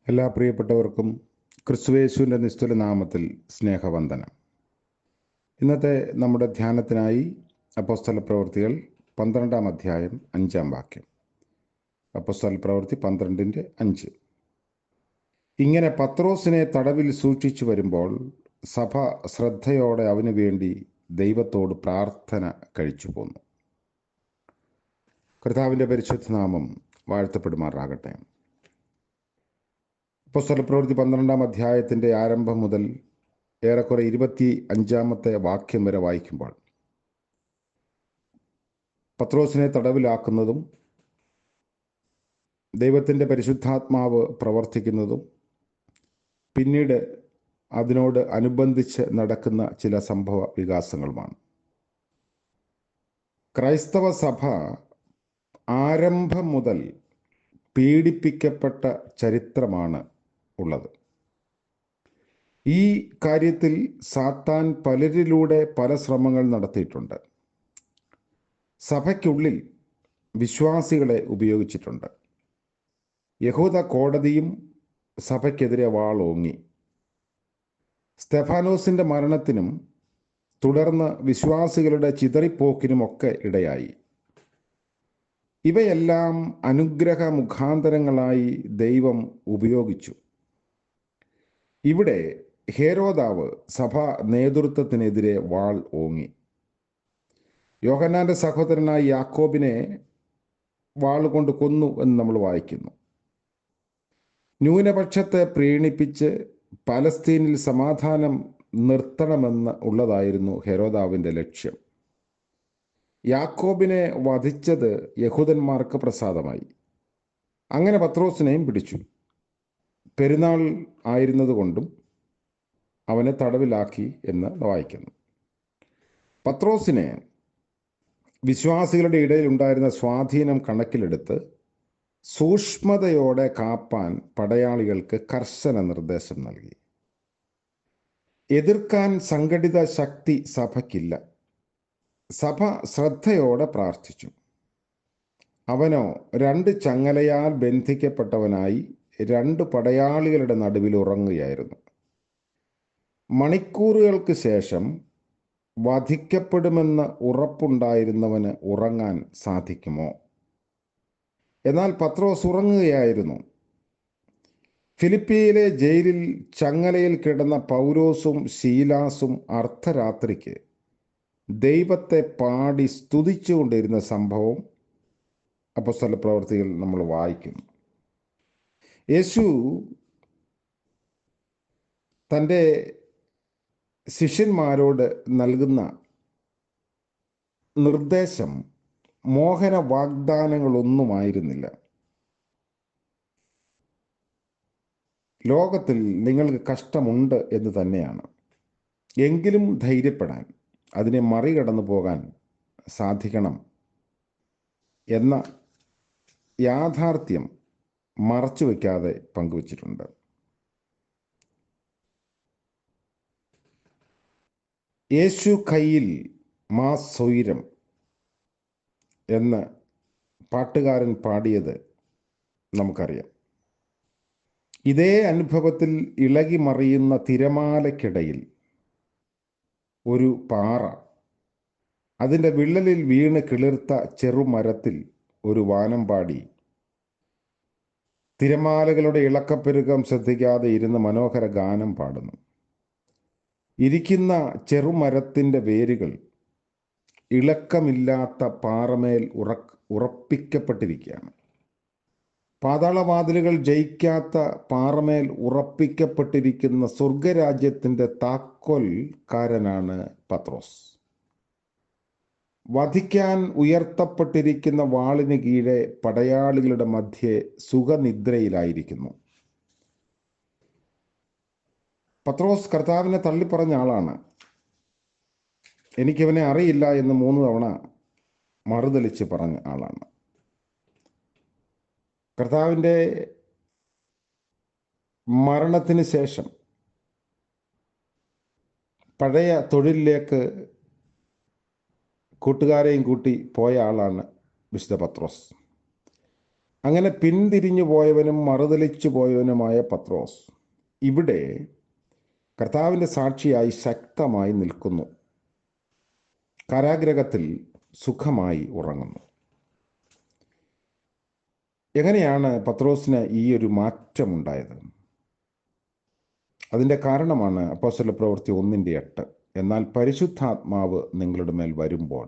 എല്ലാ പ്രിയപ്പെട്ടവർക്കും ക്രിസ്തുയേശുവിൻ്റെ നിസ്തുല നാമത്തിൽ സ്നേഹവന്ദനം. ഇന്നത്തെ നമ്മുടെ ധ്യാനത്തിനായി അപ്പോസ്തല പ്രവൃത്തികൾ 12-ാം അധ്യായം 5-ാം വാക്യം. അപ്പോസ്തല പ്രവൃത്തി 12:5. ഇങ്ങനെ പത്രോസിനെ തടവിൽ സൂക്ഷിച്ചു വരുമ്പോൾ സഭ ശ്രദ്ധയോടെ അവന് വേണ്ടി ദൈവത്തോട് പ്രാർത്ഥന കഴിച്ചു പോന്നു. കർത്താവിൻ്റെ പരിശുദ്ധ നാമം വാഴ്ത്തപ്പെടുമാറാകട്ടെ. അപ്പോസ്തല പ്രവൃത്തി 12-ാം അധ്യായത്തിൻ്റെ ആരംഭം മുതൽ ഏറെക്കുറെ 25-ാമത്തെ വാക്യം വരെ വായിക്കുമ്പോൾ പത്രോസിനെ തടവിലാക്കുന്നതും ദൈവത്തിൻ്റെ പരിശുദ്ധാത്മാവ് പ്രവർത്തിക്കുന്നതും പിന്നീട് അതിനോട് അനുബന്ധിച്ച് നടക്കുന്ന ചില സംഭവ വികാസങ്ങളുമാണ്. ക്രൈസ്തവ സഭ ആരംഭം മുതൽ പീഡിപ്പിക്കപ്പെട്ട ചരിത്രമാണ് ഉള്ളത്. ഈ കാര്യത്തിൽ സാത്താൻ പലരിലൂടെ പല ശ്രമങ്ങൾ നടത്തിയിട്ടുണ്ട്. സഭയ്ക്കുള്ളിൽ വിശ്വാസികളെ ഉപയോഗിച്ചിട്ടുണ്ട്. യഹൂദ കോടതിയും സഭയ്ക്കെതിരെ വാളോങ്ങി. സ്തെഫാനോസിൻ്റെ മരണത്തിനും തുടർന്ന് വിശ്വാസികളുടെ ചിതറിപ്പോക്കിനുമൊക്കെ ഇടയായി. ഇവയെല്ലാം അനുഗ്രഹ മുഖാന്തരങ്ങളായി ദൈവം ഉപയോഗിച്ചു. ഇവിടെ ഹേരോദാവ് സഭാ നേതൃത്വത്തിനെതിരെ വാൾ ഓങ്ങി. യോഹന്നാന്റെ സഹോദരനായ യാക്കോബിനെ വാളുകൊണ്ട് കൊന്നു എന്ന് നമ്മൾ വായിക്കുന്നു. ന്യൂനപക്ഷത്തെ പ്രീണിപ്പിച്ച് പലസ്തീനിൽ സമാധാനം നിർത്തണമെന്ന് ഉള്ളതായിരുന്നു ഹെരോദാവിൻ്റെ ലക്ഷ്യം. യാക്കോബിനെ വധിച്ചത് യഹൂദന്മാർക്ക് പ്രസാദമായി. അങ്ങനെ പത്രോസിനെയും പിടിച്ചു. പെരുന്നാൾ ആയിരുന്നതുകൊണ്ടും അവനെ തടവിലാക്കി എന്ന് വായിക്കുന്നു. പത്രോസിനെ വിശ്വാസികളുടെ ഇടയിൽ ഉണ്ടായിരുന്ന സ്വാധീനം കണക്കിലെടുത്ത് സൂക്ഷ്മതയോടെ കാപ്പാൻ പടയാളികൾക്ക് കർശന നിർദ്ദേശം നൽകി. എതിർക്കാൻ സംഘടിത ശക്തി സഭയ്ക്കില്ല. സഭ ശ്രദ്ധയോടെ പ്രാർത്ഥിച്ചു. അവനോ 2 ചങ്ങലയാൽ ബന്ധിക്കപ്പെട്ടവനായി 2 പടയാളികളുടെ നടുവിൽ ഉറങ്ങുകയായിരുന്നു. മണിക്കൂറുകൾക്ക് ശേഷം വധിക്കപ്പെടുമെന്ന് ഉറപ്പുണ്ടായിരുന്നവന് ഉറങ്ങാൻ സാധിക്കുമോ? എന്നാൽ പത്രോസ് ഉറങ്ങുകയായിരുന്നു. ഫിലിപ്പിയിലെ ജയിലിൽ ചങ്ങലയിൽ കിടന്ന പൗലോസും ശീലാസും അർദ്ധരാത്രിക്ക് ദൈവത്തെ പാടി സ്തുതിച്ചുകൊണ്ടിരുന്ന സംഭവം അപ്പോസ്തല പ്രവൃത്തികൾ നമ്മൾ വായിക്കുന്നു. യേശു തൻ്റെ ശിഷ്യന്മാരോട് നൽകുന്ന നിർദ്ദേശം മോഹന വാഗ്ദാനങ്ങളൊന്നുമായിരുന്നില്ല. ലോകത്തിൽ നിങ്ങൾക്ക് കഷ്ടമുണ്ട് എന്ന് തന്നെയാണ്. എങ്കിലും ധൈര്യപ്പെടാൻ, അതിനെ മറികടന്നു പോകാൻ സാധിക്കണം എന്ന യാഥാർത്ഥ്യം മറച്ചു വയ്ക്കാതെ പങ്കുവച്ചിട്ടുണ്ട്. യേശു കയ്യിൽ മാ സ്വൈരം എന്ന് പാട്ടുകാരൻ പാടിയത് നമുക്കറിയാം. ഇതേ അനുഭവത്തിൽ ഇളകി മറിയുന്ന തിരമാലയ്ക്കിടയിൽ ഒരു പാറ, അതിൻ്റെ വിള്ളലിൽ വീണ് കിളിർത്ത ചെറുമരത്തിൽ ഒരു വാനമ്പാടി തിരമാലകളുടെ ഇളക്കപ്പെരുകം ശ്രദ്ധിക്കാതെ ഇരുന്ന് മനോഹര ഗാനം പാടുന്നു. ഇരിക്കുന്ന ചെറുമരത്തിൻ്റെ വേരുകൾ ഇളക്കമില്ലാത്ത പാറമേൽ ഉറപ്പിക്കപ്പെട്ടിരിക്കുകയാണ്. പാതാളവാതിലുകൾ ജയിക്കാത്ത പാറമേൽ ഉറപ്പിക്കപ്പെട്ടിരിക്കുന്ന സ്വർഗരാജ്യത്തിൻ്റെ താക്കോൽക്കാരനാണ് പത്രോസ്. വധിക്കാൻ ഉയർത്തപ്പെട്ടിരിക്കുന്ന വാളിന് കീഴെ പടയാളികളുടെ മധ്യേ സുഖനിദ്രയിലായിരിക്കുന്നു. പത്രോസ് കർത്താവിനെ തള്ളിപ്പറഞ്ഞ ആളാണ്. എനിക്കവനെ അറിയില്ല എന്ന് 3 തവണ മറുതലിച്ച് പറഞ്ഞ ആളാണ്. കർത്താവിൻ്റെ മരണത്തിന് ശേഷം പഴയ തൊഴിലിലേക്ക് കൂട്ടുകാരെയും കൂട്ടി പോയ ആളാണ് വിശുദ്ധ പത്രോസ്. അങ്ങനെ പിന്തിരിഞ്ഞു പോയവനും മറുതലിച്ചു പോയവനുമായ പത്രോസ് ഇവിടെ കർത്താവിൻ്റെ സാക്ഷിയായി ശക്തമായി നിൽക്കുന്നു. കാരാഗൃഹത്തിൽ സുഖമായി ഉറങ്ങുന്നു. എങ്ങനെയാണ് പത്രോസിന് ഈ ഒരു മാറ്റമുണ്ടായത്? അതിൻ്റെ കാരണമാണ് അപ്പോസ്തല പ്രവൃത്തി 1:8. എന്നാൽ പരിശുദ്ധാത്മാവ് നിങ്ങളുടെ മേൽ വരുമ്പോൾ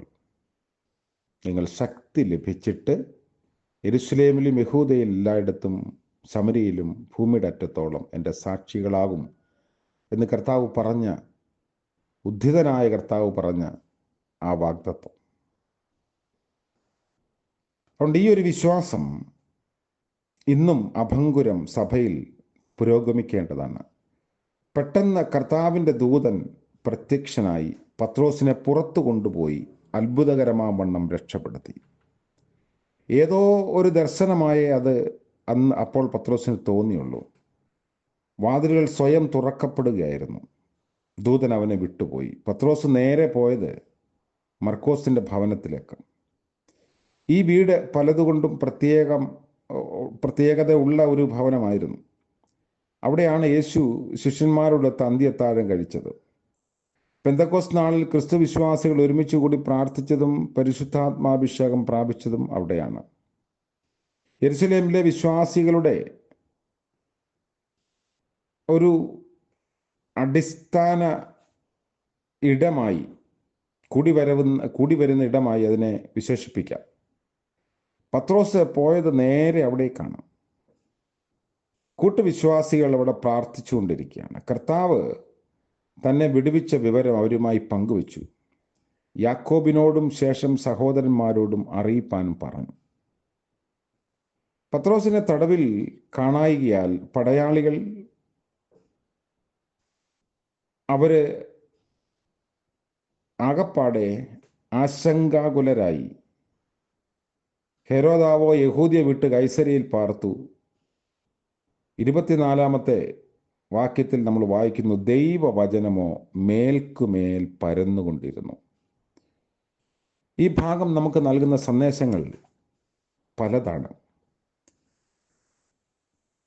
നിങ്ങൾ ശക്തി ലഭിച്ചിട്ട് യെരൂശലേമിലും യഹൂദയിൽ എല്ലായിടത്തും സമരിയിലും ഭൂമിയുടെ അറ്റത്തോളം എൻ്റെ സാക്ഷികളാകും എന്ന് കർത്താവ് പറഞ്ഞ, ഉദ്ധിതനായ കർത്താവ് പറഞ്ഞ ആ വാഗ്ദത്തം. അതുകൊണ്ട് ഈ ഒരു വിശ്വാസം ഇന്നും അഭംഗുരം സഭയിൽ പുരോഗമിക്കേണ്ടതാണ്. പെട്ടെന്ന് കർത്താവിൻ്റെ ദൂതൻ പ്രത്യക്ഷനായി പത്രോസിനെ പുറത്തു കൊണ്ടുപോയി അത്ഭുതകരമാവണ്ണം രക്ഷപ്പെടുത്തി. ഏതോ ഒരു ദർശനമായേ അത് അപ്പോൾ പത്രോസിന് തോന്നിയുള്ളൂ. വാതിലുകൾ സ്വയം തുറക്കപ്പെടുകയായിരുന്നു. ദൂതൻ അവനെ വിട്ടുപോയി. പത്രോസ് നേരെ പോയത് മർക്കോസിൻ്റെ ഭവനത്തിലേക്ക്. ഈ വീട് പലതുകൊണ്ടും പ്രത്യേകത ഉള്ള ഒരു ഭവനമായിരുന്നു. അവിടെയാണ് യേശു ശിഷ്യന്മാരോടൊത്ത് അന്ത്യത്താഴം കഴിച്ചത്. പെന്തക്കോസ്ത് നാളിൽ ക്രിസ്തു വിശ്വാസികൾ ഒരുമിച്ച് കൂടി പ്രാർത്ഥിച്ചതും പരിശുദ്ധാത്മാഭിഷേകം പ്രാപിച്ചതും അവിടെയാണ്. യെരൂശലേമിലെ വിശ്വാസികളുടെ ഒരു അടിസ്ഥാന ഇടമായി കൂടി വരുന്ന ഇടമായി അതിനെ വിശേഷിപ്പിക്കാം. പത്രോസ് പോയത് നേരെ അവിടേക്കാണ്. കൂട്ടുവിശ്വാസികൾ അവിടെ പ്രാർത്ഥിച്ചുകൊണ്ടിരിക്കുകയാണ്. കർത്താവ് തന്നെ വിടുവിച്ച വിവരം അവരുമായി പങ്കുവച്ചു. യാക്കോബിനോടും ശേഷം സഹോദരന്മാരോടും അറിയിപ്പാനും പറഞ്ഞു. പത്രോസിനെ തടവിൽ കാണായികയാൽ പടയാളികൾ അവര് ആകപ്പാടെ ആശങ്കാകുലരായി. ഹെരോദാവോ യഹൂദിയെ വിട്ട് കൈസരിയിൽ പാർത്തു. 24-ാമത്തെ വാക്യത്തിൽ നമ്മൾ വായിക്കുന്നു, ദൈവവചനമോ മേൽക്കുമേൽ പരന്നുകൊണ്ടിരുന്നു. ഈ ഭാഗം നമുക്ക് നൽകുന്ന സന്ദേശങ്ങൾ പലതാണ്.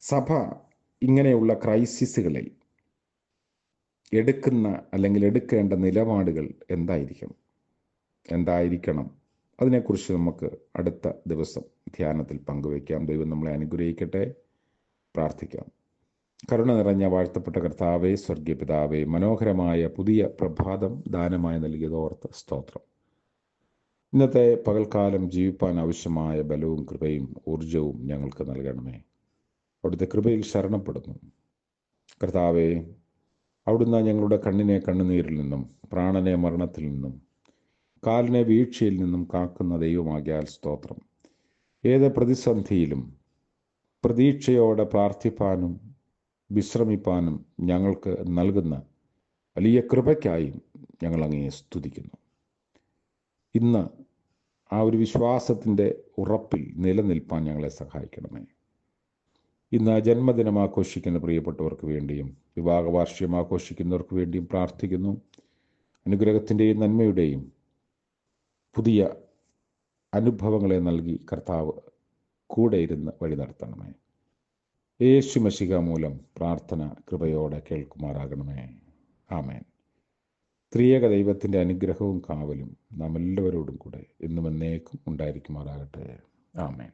സഭ ഇങ്ങനെയുള്ള ക്രൈസിസുകളിൽ എടുക്കേണ്ട നിലപാടുകൾ എന്തായിരിക്കണം? അതിനെക്കുറിച്ച് നമുക്ക് അടുത്ത ദിവസം ധ്യാനത്തിൽ പങ്കുവയ്ക്കാം. ദൈവം നമ്മളെ അനുഗ്രഹിക്കട്ടെ. പ്രാർത്ഥിക്കാം. കരുണ നിറഞ്ഞ വാഴ്ത്തപ്പെട്ട കർത്താവേ, സ്വർഗീയ പിതാവേ, മനോഹരമായ പുതിയ പ്രഭാതം ദാനമായി നൽകിയതോർത്ത് സ്തോത്രം. ഇന്നത്തെ പകൽക്കാലം ജീവിപ്പാൻ ആവശ്യമായ ബലവും കൃപയും ഊർജവും ഞങ്ങൾക്ക് നൽകണമേ. അവിടുത്തെ കൃപയിൽ ശരണപ്പെടുന്നു കർത്താവേ. അവിടുന്ന് ഞങ്ങളുടെ കണ്ണിനെ കണ്ണുനീരിൽ നിന്നും പ്രാണനെ മരണത്തിൽ നിന്നും കാലിനെ വീഴ്ചയിൽ നിന്നും കാക്കുന്ന ദൈവമാകിയാൽ സ്തോത്രം. ഏത് പ്രതിസന്ധിയിലും പ്രതീക്ഷയോടെ പ്രാർത്ഥിപ്പാനും വിശ്രമിപ്പാനും ഞങ്ങൾക്ക് നൽകുന്ന വലിയ കൃപയ്ക്കായും ഞങ്ങൾ അങ്ങയെ സ്തുതിക്കുന്നു. ഇന്ന് ആ ഒരു വിശ്വാസത്തിൻ്റെ ഉറപ്പിൽ നിലനിൽപ്പാൻ ഞങ്ങളെ സഹായിക്കണമേ. ഇന്ന് ജന്മദിനം ആഘോഷിക്കുന്ന പ്രിയപ്പെട്ടവർക്ക് വേണ്ടിയും വിവാഹ വാർഷികം ആഘോഷിക്കുന്നവർക്ക് വേണ്ടിയും പ്രാർത്ഥിക്കുന്നു. അനുഗ്രഹത്തിൻ്റെയും നന്മയുടെയും പുതിയ അനുഭവങ്ങളെ നൽകി കർത്താവ് കൂടെ ഇരുന്ന് വഴി നടത്തണമേ. യേശു മശിഹ മൂലം പ്രാർത്ഥന കൃപയോടെ കേൾക്കുമാറാകണമേ. ആമേൻ. ത്രിയേക ദൈവത്തിൻ്റെ അനുഗ്രഹവും കാവലും നാം എല്ലാവരോടും കൂടെ എന്നും എന്നേക്കും ഉണ്ടായിരിക്കുമാറാകട്ടെ. ആമേൻ.